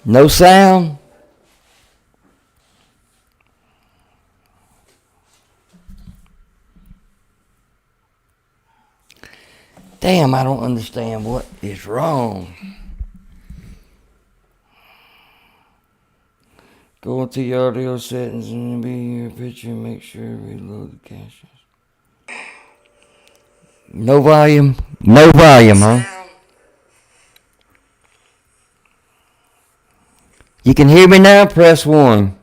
No sound? Damn, I don't understand what is wrong. Go into your audio settings and be your picture and make sure reload the caches. No volume? No volume, huh? You can hear me now? Press 1.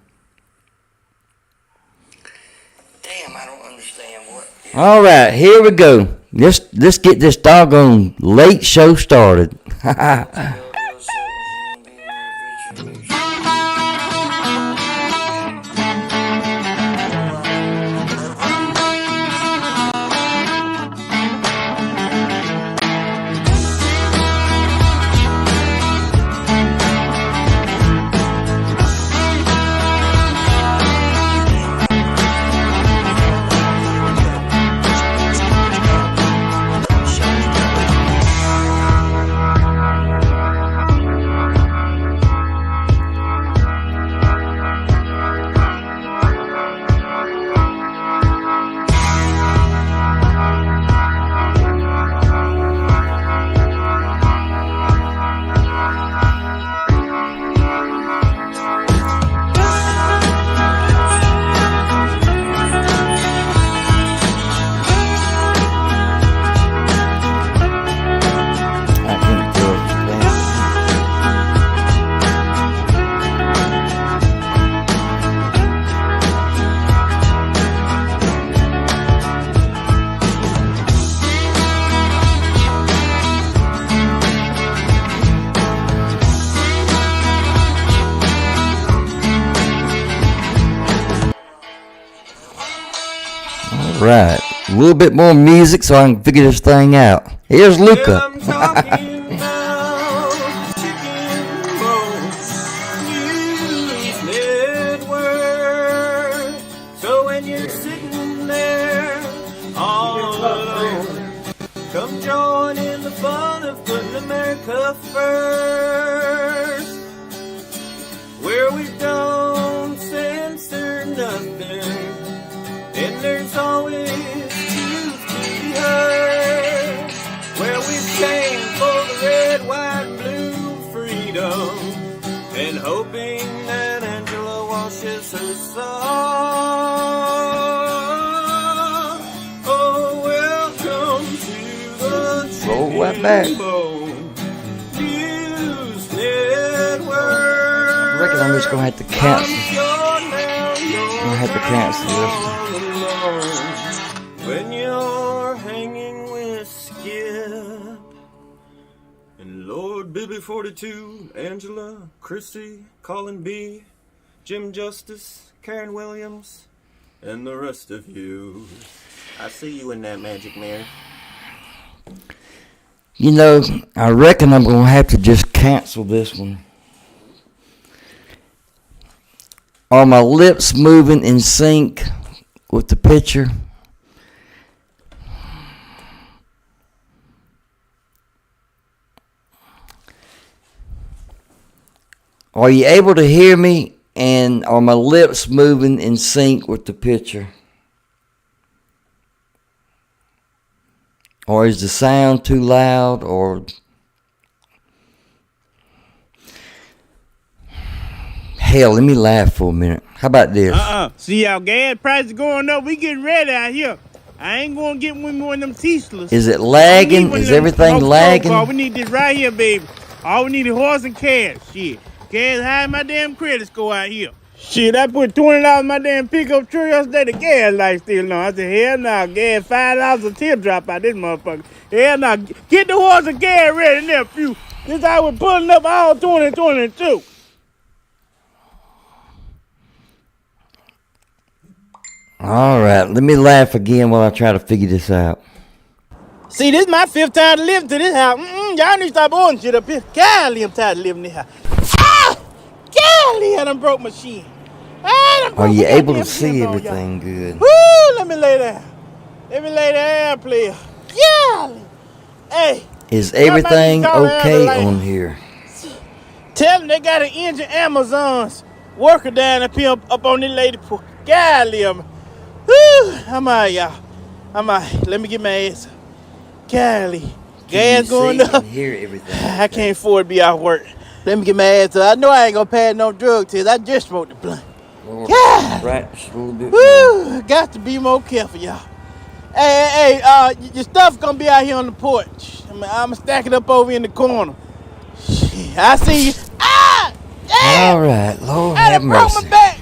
Damn, I don't understand what. Alright, here we go. Let's get this doggone late show started. Right, a little bit more music so I can figure this thing out. Here's Luca. So when you're sitting there all alone, come join in the fun of putting America first, where we don't censor nothing. And there's always truth to be heard, where we stand for the red, white, blue freedom, and hoping that Angela washes her song. Oh, welcome to the Cbnn News Network. I reckon I'm just going to have to cancel. I'm going to have to cancel this one. When you're hanging with Skip and Lord Bibby 42, Angela, Chrissy, Colin B, Jim Justice, Karen Williams, and the rest of you. I see you in that magic mirror. You know, I reckon I'm going to have to just cancel this one. Are my lips moving in sync with the picture? Are you able to hear me, and are my lips moving in sync with the picture? Or is the sound too loud, or... Hell, let me laugh for a minute. How about this? See how gas prices going up? We getting ready out here. I ain't gonna get one of them Teslas. Is it lagging? Is everything lagging? We need this right here, baby. All we need is horse and cash. Shit. Gas high my damn credit score out here. Shit, I put $20 in my damn pickup truck yesterday. The gas light still on. I said, hell no, gas $5 a tip drop out this motherfucker. Hell no, get the horse and gas ready there, few. This I was pulling up all 2022. All right, let me laugh again while I try to figure this out. See, this is my 5th time to live to this house. Y'all need to stop ordering shit up here. Golly, I'm tired of living in this house. Golly, I done broke my shit. Are you able to see everything good? Woo, let me lay down. Let me lay down, player. Golly. Hey. Is everything okay on here? Tell them they got an injured Amazon's worker down up here up on this lady porch. Golly, whew, I'm out, y'all. I'm out. Let me get my ass up. Golly. Gas going up. Hear everything. I can't afford to be out work. Let me get my ass up. I know I ain't gonna pass no drug test. I just smoked the blunt. God. Right, just a little bit Woo! Got to be more careful, y'all. Hey, your stuff gonna be out here on the porch. I'm stack it up over in the corner. Shit, I see you. Ah! Damn! All right, Lord I have done broke mercy. my back.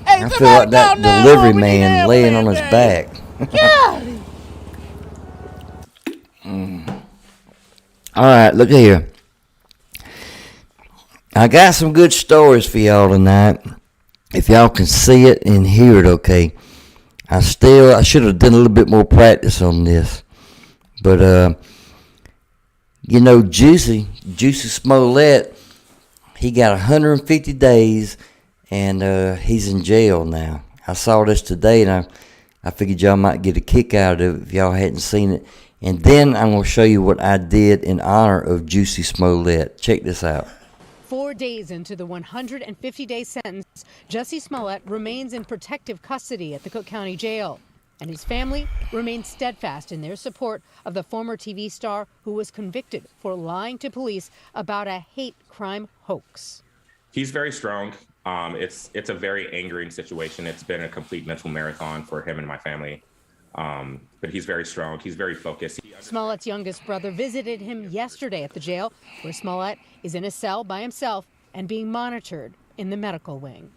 Hey, I feel like that delivery man laying on his back. God. All right, look here. I got some good stories for y'all tonight. If y'all can see it and hear it okay. I should have done a little bit more practice on this. But, Juicy Smollett, he got 150 days, and he's in jail now. I saw this today, and I figured y'all might get a kick out of it if y'all hadn't seen it. And then I'm going to show you what I did in honor of Juicy Smollett. Check this out. 4 days into the 150-day sentence, Jussie Smollett remains in protective custody at the Cook County Jail, and his family remains steadfast in their support of the former TV star who was convicted for lying to police about a hate crime hoax. He's very strong. It's a very angering situation. It's been a complete mental marathon for him and my family. But he's very strong. He's very focused. Smollett's youngest brother visited him yesterday at the jail, where Smollett is in a cell by himself and being monitored in the medical wing.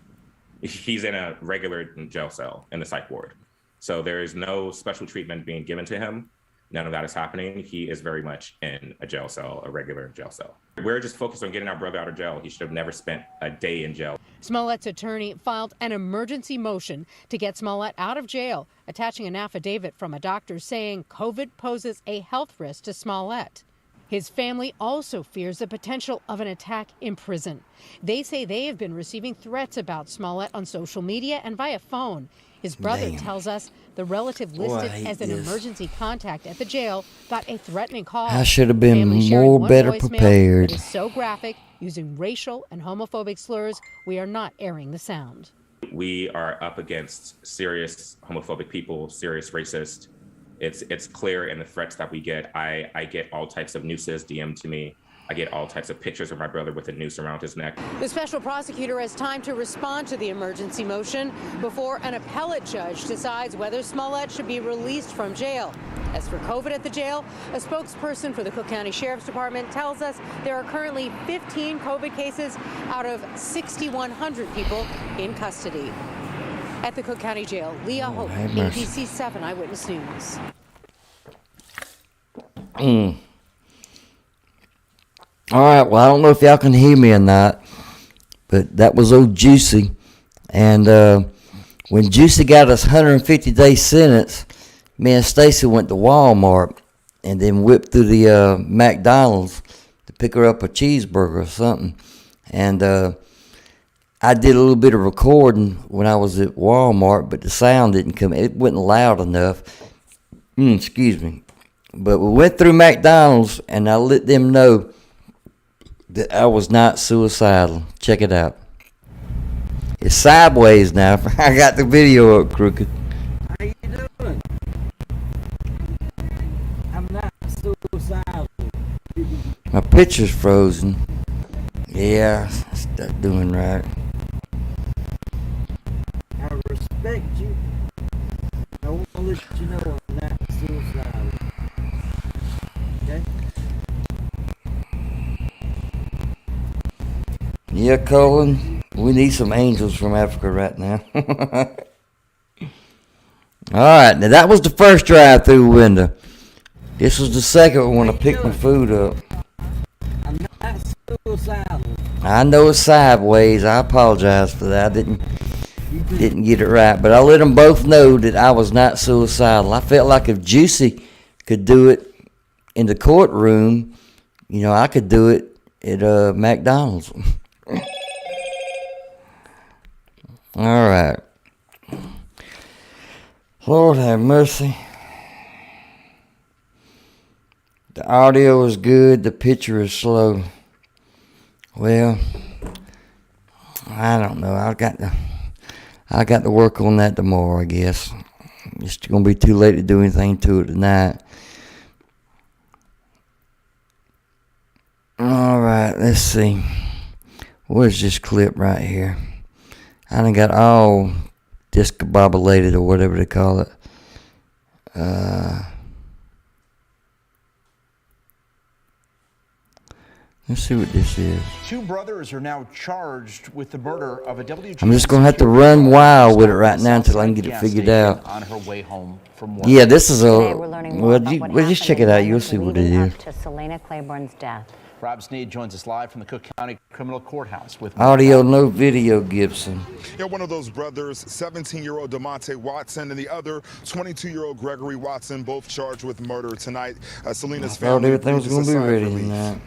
He's in a regular jail cell in the psych ward. So there is no special treatment being given to him. None of that is happening. He is very much in a jail cell, a regular jail cell. We're just focused on getting our brother out of jail. He should have never spent a day in jail. Smollett's attorney filed an emergency motion to get Smollett out of jail, attaching an affidavit from a doctor saying COVID poses a health risk to Smollett. His family also fears the potential of an attack in prison. They say they have been receiving threats about Smollett on social media and via phone. His brother tells us the relative listed as an emergency contact at the jail got a threatening call. I should have been more better prepared. It is so graphic, using racial and homophobic slurs, we are not airing the sound. We are up against serious homophobic people, serious racist. It's clear in the threats that we get. I get all types of nooses DM'd to me. I get all types of pictures of my brother with a noose around his neck. The special prosecutor has time to respond to the emergency motion before an appellate judge decides whether Smollett should be released from jail. As for COVID at the jail, a spokesperson for the Cook County Sheriff's Department tells us there are currently 15 COVID cases out of 6,100 people in custody. At the Cook County Jail, Leah Hope, ABC 7 Eyewitness News. All right, well, I don't know if y'all can hear me or not, but that was old Juicy. And when Juicy got us 150-day sentence, me and Stacy went to Walmart and then whipped through the McDonald's to pick her up a cheeseburger or something. And I did a little bit of recording when I was at Walmart, but the sound didn't come. It wasn't loud enough. Excuse me. But we went through McDonald's, and I let them know that I was not suicidal. Check it out. It's sideways now. I got the video up crooked. How you doing? I'm not suicidal. My picture's frozen. Yeah, that's not doing right. I respect you. I want to let you know I'm not suicidal. Okay? Yeah, Colin, we need some angels from Africa right now. Alright, now that was the first drive-through window. This was the second one when I picked my food up. I'm not suicidal. I know it's sideways. I apologize for that. I didn't get it right. But I let them both know that I was not suicidal. I felt like if Juicy could do it in the courtroom, I could do it at McDonald's. All right. Lord have mercy. The audio is good. The picture is slow. Well, I don't know. I got to work on that tomorrow, I guess. It's gonna be too late to do anything to it tonight. All right, let's see. What is this clip right here? I done got all discombobulated or whatever they call it. Let's see what this is. Two brothers are now charged with the murder of a WGN. I'm just gonna have to run wild with it right now until I can get it figured out. On her way home from work. Yeah, this is a. Today we're learning more about what Well, just check it out. You'll see what it leading is. up to Selena Claiborne's death. Rob Sneed joins us live from the Cook County Criminal Courthouse with Audio, no video, Gibson. Yeah, one of those brothers, 17-year-old DeMonte Watson, and the other, 22-year-old Gregory Watson, both charged with murder tonight. Selena's I thought family. everything was gonna be assigned ready relief. tonight.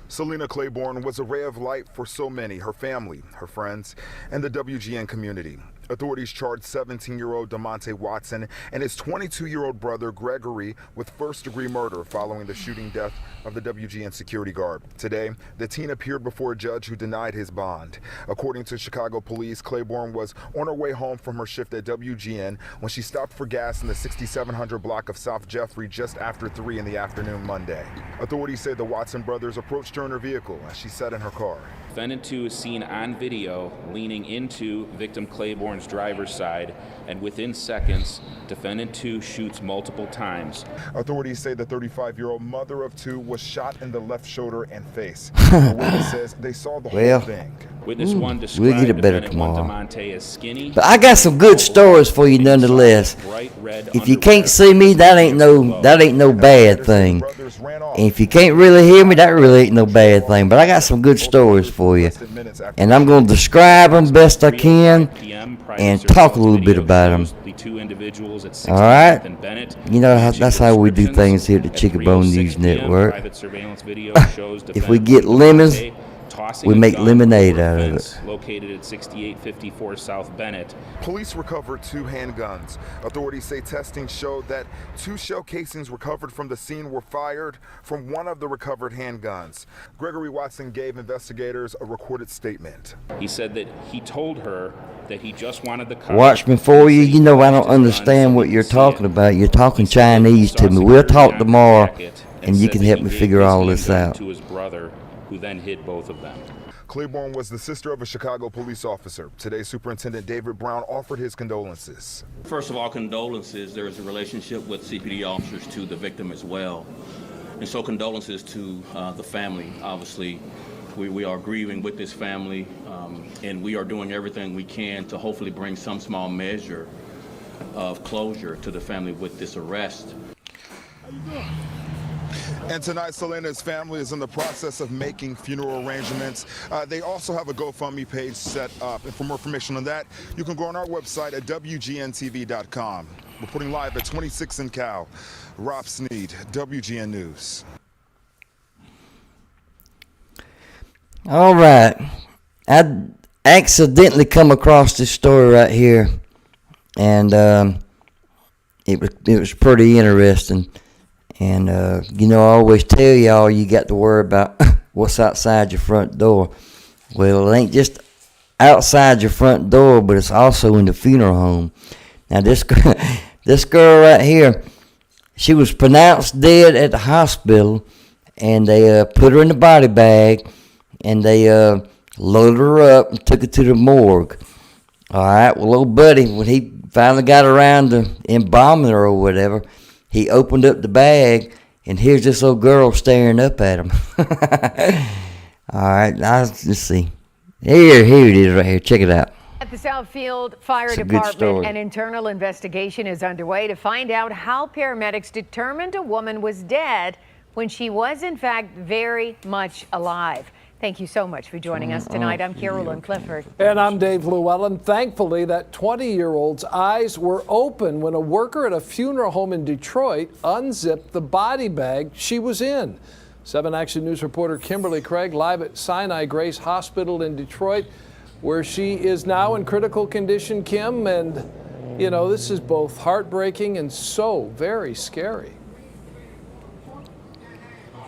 Selena Claiborne was a ray of light for so many, her family, her friends, and the WGN community. Authorities charged 17-year-old DeMonte Watson and his 22-year-old brother Gregory with first-degree murder following the shooting death of the WGN security guard. Today, the teen appeared before a judge who denied his bond. According to Chicago police, Claiborne was on her way home from her shift at WGN when she stopped for gas in the 6700 block of South Jeffrey just after 3 in the afternoon Monday. Authorities say the Watson brothers approached her in her vehicle as she sat in her car. Defendant 2 is seen on video leaning into victim Claiborne's driver's side, and within seconds, defendant 2 shoots multiple times. Authorities say the 35-year-old mother of 2 was shot in the left shoulder and face. The witness says they saw the whole thing. Witness 1 described We'll get it better defendant 1 tomorrow. DeMonte as skinny. But I got some good stories for you nonetheless. Bright red If you underwear. can't see me, that ain't no bad thing. And if you can't really hear me, that really ain't no bad thing. But I got some good stories for you. And I'm going to describe them best I can and talk a little bit about them. All right? You know, that's how we do things here at the Chickabone News Network. If we get lemons, we make lemonade out of it. Located at 6854 South Bennett. Police recovered 2 handguns. Authorities say testing showed that 2 shell casings recovered from the scene were fired from one of the recovered handguns. Gregory Watson gave investigators a recorded statement. He said that he told her that he just wanted the car. Watch me for you. You know I don't understand what you're talking about. You're talking Chinese to me. We'll talk tomorrow, and you can help me figure all this out. To his brother, who then hit both of them. Claiborne was the sister of a Chicago police officer. Today, Superintendent David Brown offered his condolences. First of all, condolences. There is a relationship with CPD officers to the victim as well. And so condolences to the family. Obviously, we are grieving with this family, and we are doing everything we can to hopefully bring some small measure of closure to the family with this arrest. And tonight, Selena's family is in the process of making funeral arrangements. They also have a GoFundMe page set up. And for more information on that, you can go on our website at WGNTV.com. Reporting live at 26 in Cal, Rob Sneed, WGN News. All right. I accidentally come across this story right here, and it was pretty interesting. And, you know, I always tell y'all you got to worry about what's outside your front door. Well, it ain't just outside your front door, but it's also in the funeral home. Now, this girl right here, she was pronounced dead at the hospital, and they put her in the body bag, and they loaded her up and took her to the morgue. All right, well, old buddy, when he finally got around to embalming her or whatever, he opened up the bag, and here's this old girl staring up at him. All right, let's see. Here it is right here. Check it out. At the Southfield Fire It's a good Department, story. an internal investigation is underway to find out how paramedics determined a woman was dead when she was, in fact, very much alive. Thank you so much for joining us tonight. I'm Carolyn Clifford. And I'm Dave Llewellyn. Thankfully, that 20-year-old's eyes were open when a worker at a funeral home in Detroit unzipped the body bag she was in. 7 Action News reporter Kimberly Craig live at Sinai Grace Hospital in Detroit, where she is now in critical condition, Kim. And, you know, this is both heartbreaking and so very scary.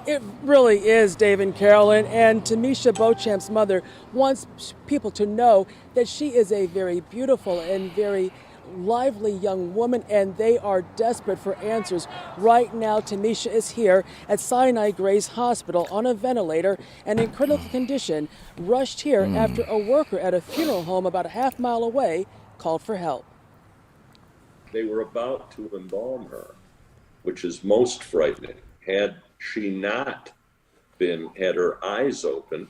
It really is, Dave and Carolyn. And Tamisha Beauchamp's mother wants people to know that she is a very beautiful and very lively young woman, and they are desperate for answers. Right now, Tamisha is here at Sinai Grace Hospital on a ventilator and in critical condition, rushed here after a worker at a funeral home about a half-mile away called for help. They were about to embalm her, which is most frightening. Had she not had her eyes open,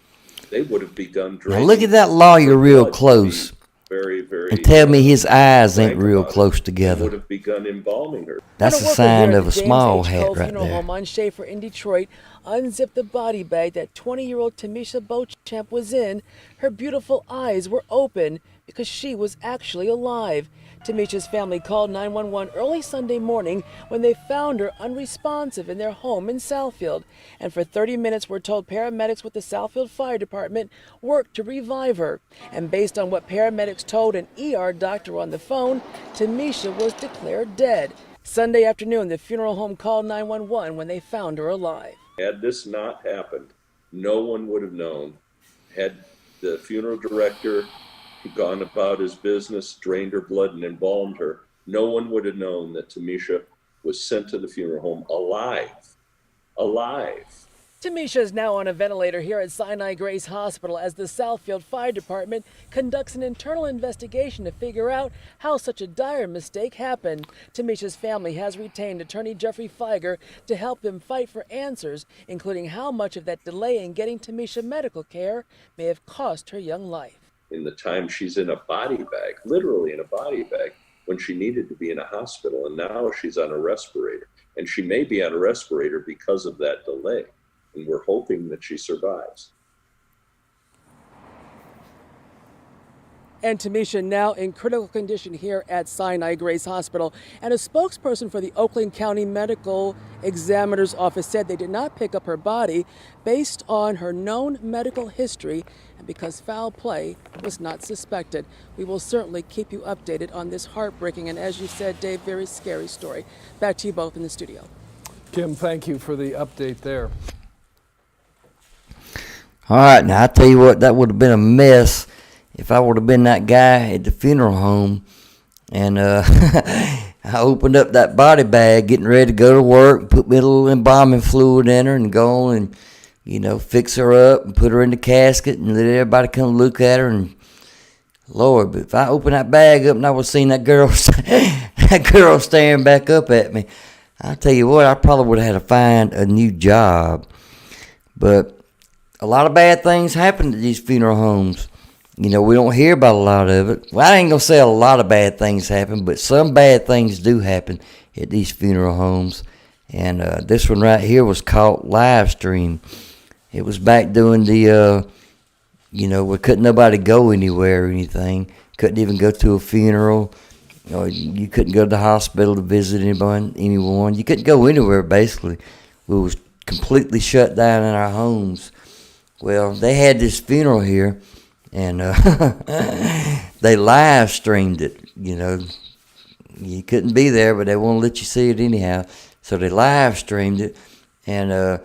they would have begun draining. Now look at that lawyer real close. Very, very. And tell me his eyes ain't real close together. Would have begun embalming her. That's a sign of a small hat right there. Home on Schaefer in Detroit unzipped the body bag that 20-year-old Tamisha Beauchamp was in. Her beautiful eyes were open because she was actually alive. Tamisha's family called 911 early Sunday morning when they found her unresponsive in their home in Southfield. And for 30 minutes, we're told paramedics with the Southfield Fire Department worked to revive her. And based on what paramedics told an ER doctor on the phone, Tamisha was declared dead. Sunday afternoon, the funeral home called 911 when they found her alive. Had this not happened, no one would have known. Had the funeral director gone about his business, drained her blood, and embalmed her, no one would have known that Tamisha was sent to the funeral home alive. Alive. Tamisha is now on a ventilator here at Sinai Grace Hospital as the Southfield Fire Department conducts an internal investigation to figure out how such a dire mistake happened. Tamisha's family has retained attorney Jeffrey Feiger to help them fight for answers, including how much of that delay in getting Tamisha medical care may have cost her young life. In the time she's in a body bag, literally in a body bag, when she needed to be in a hospital, and now she's on a respirator. And she may be on a respirator because of that delay. And we're hoping that she survives. And Tamisha now in critical condition here at Sinai Grace Hospital. And a spokesperson for the Oakland County Medical Examiner's Office said they did not pick up her body based on her known medical history and because foul play was not suspected. We will certainly keep you updated on this heartbreaking and, as you said, Dave, very scary story. Back to you both in the studio. Kim, thank you for the update there. All right, now I tell you what, that would have been a mess if I would have been that guy at the funeral home and I opened up that body bag getting ready to go to work, put me a little embalming fluid in her and go on and, you know, fix her up and put her in the casket and let everybody come look at her. And Lord, but if I opened that bag up and I was seeing that girl staring back up at me, I tell you what, I probably would have had to find a new job. But a lot of bad things happen to these funeral homes. You know, we don't hear about a lot of it. Well, I ain't going to say a lot of bad things happen, but some bad things do happen at these funeral homes. And this one right here was caught live stream. It was back doing the, you know, where couldn't nobody go anywhere or anything. Couldn't even go to a funeral. Or you couldn't go to the hospital to visit anyone. You couldn't go anywhere, basically. We was completely shut down in our homes. Well, they had this funeral here, and they live streamed it. You know, you couldn't be there, but they won't let you see it anyhow. So they live streamed it, and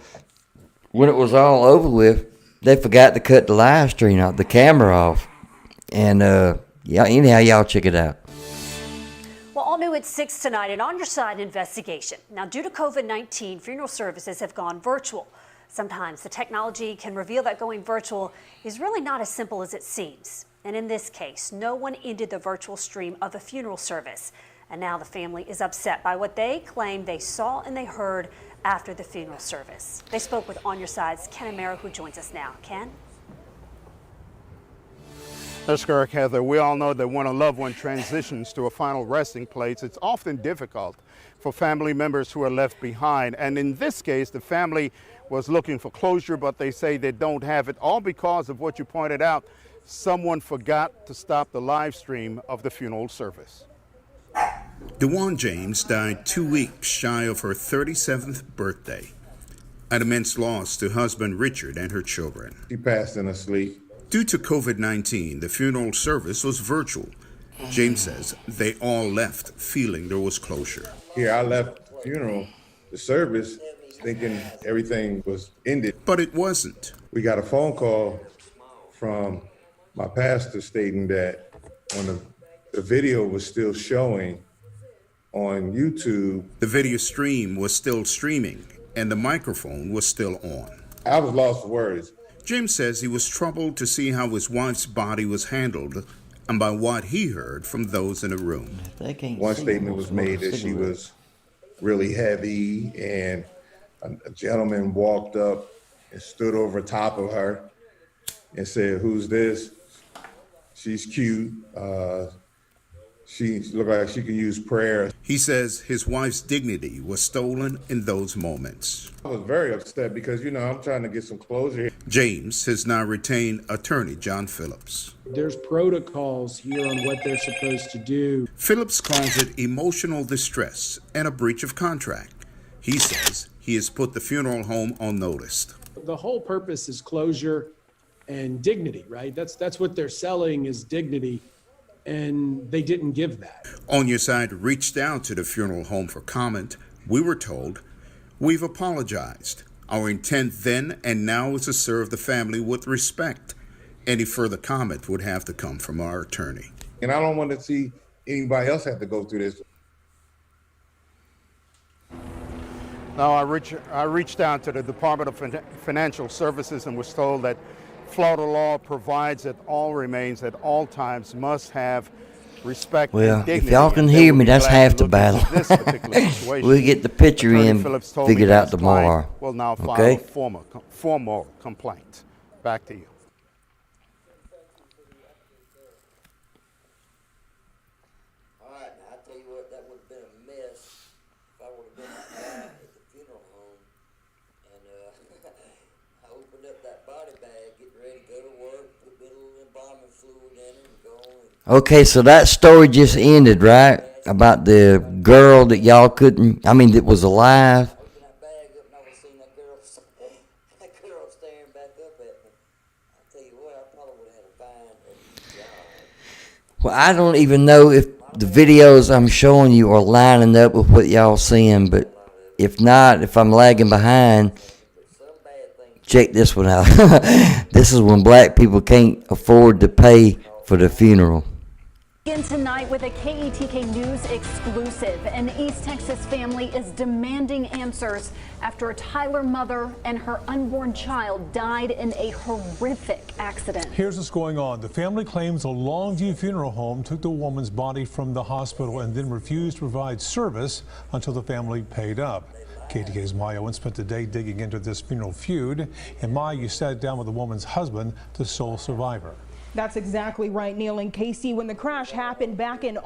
when it was all over with, they forgot to cut the live stream out, the camera off. And yeah, anyhow, y'all check it out. Well, all new at 6 tonight, an On Your Side investigation. Now, due to COVID-19, funeral services have gone virtual. Sometimes the technology can reveal that going virtual is really not as simple as it seems. And in this case, no one ended the virtual stream of a funeral service. And now the family is upset by what they claim they saw and they heard after the funeral service. They spoke with On Your Side's Ken Amaro, who joins us now. Ken? That's correct, Heather. We all know that when a loved one transitions to a final resting place, it's often difficult for family members who are left behind. And in this case, the family was looking for closure, but they say they don't have it, all because of what you pointed out. Someone forgot to stop the live stream of the funeral service. DeJuan James died 2 weeks shy of her 37th birthday. An immense loss to husband Richard and her children. She passed in her sleep. Due to COVID-19, the funeral service was virtual. James says they all left feeling there was closure. Here, I left the funeral, the service, thinking everything was ended. But it wasn't. We got a phone call from my pastor stating that when the video was still showing on YouTube, the video stream was still streaming and the microphone was still on. I was lost for words. Jim says he was troubled to see how his wife's body was handled and by what he heard from those in the room. One statement was made that she was really heavy, and a gentleman walked up and stood over top of her and said, "Who's this? She's cute. She looked like she could use prayer." He says his wife's dignity was stolen in those moments. I was very upset because, I'm trying to get some closure. James has now retained attorney John Phillips. There's protocols here on what they're supposed to do. Phillips calls it emotional distress and a breach of contract. He says he has put the funeral home on notice. The whole purpose is closure and dignity, right? That's what they're selling is dignity, and they didn't give that. On Your Side reached out to the funeral home for comment. We were told, "We've apologized. Our intent then and now is to serve the family with respect. Any further comment would have to come from our attorney." And I don't want to see anybody else have to go through this. Now, I reached out to the Department of Financial Services and was told that Florida law provides that all remains at all times must have respect Well, and dignity. if y'all can and they hear would me, be that's glad half to the look into battle. this particular situation. We'll get the picture Attorney in, Phillips told me figured that out his client tomorrow. will now file Okay? a formal complaint. Back to you. All right, now I tell you what, that would have been a mess if I would have been that guy at the funeral home, and I opened up that body bag, getting ready to go to work, put a little embalming fluid in it, and go on. Okay, so that story just ended, right? About the girl that y'all couldn't, that was alive. Opened that bag up, and I was seeing that girl staring back up at me. I tell you what, I probably would have had a fine job. Well, I don't even know if the videos I'm showing you are lining up with what y'all seeing, but if not, if I'm lagging behind, check this one out. This is when black people can't afford to pay for the funeral. Again tonight with a KETK News exclusive. An East Texas family is demanding answers after a Tyler mother and her unborn child died in a horrific accident. Here's what's going on. The family claims a Longview funeral home took the woman's body from the hospital and then refused to provide service until the family paid up. KTK's Maya Owen spent the day digging into this funeral feud. And Maya, you sat down with the woman's husband, the sole survivor. That's exactly right, Neil and Casey. When the crash happened back in